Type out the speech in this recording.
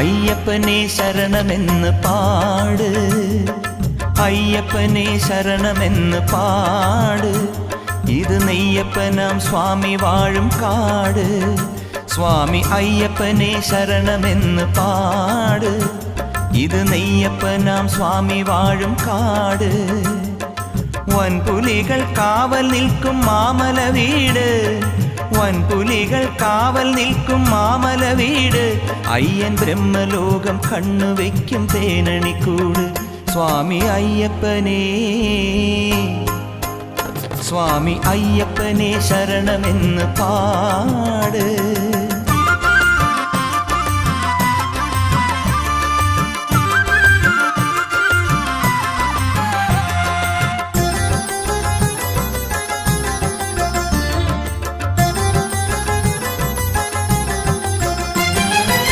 അയ്യപ്പനെ ശരണമെന്ന് പാട്, അയ്യപ്പനെ ശരണമെന്ന് പാട്. ഇത് നെയ്യപ്പനാം സ്വാമി വാഴും കാട്. സ്വാമി അയ്യപ്പനെ ശരണമെന്ന് പാട്. ഇത് നെയ്യപ്പനാം സ്വാമി വാഴും കാട്. വൻപുലികൾ കാവൽ നിൽക്കും മാമല വീട്, വൻപുലികൾ കാവൽ നിൽക്കും മാമല വീട്. അയ്യൻ ബ്രഹ്മലോകം കണ്ണുവെക്കും തേനണിക്കൂട്. സ്വാമി അയ്യപ്പനേ, സ്വാമി അയ്യപ്പനെ ശരണമെന്ന് പാട്.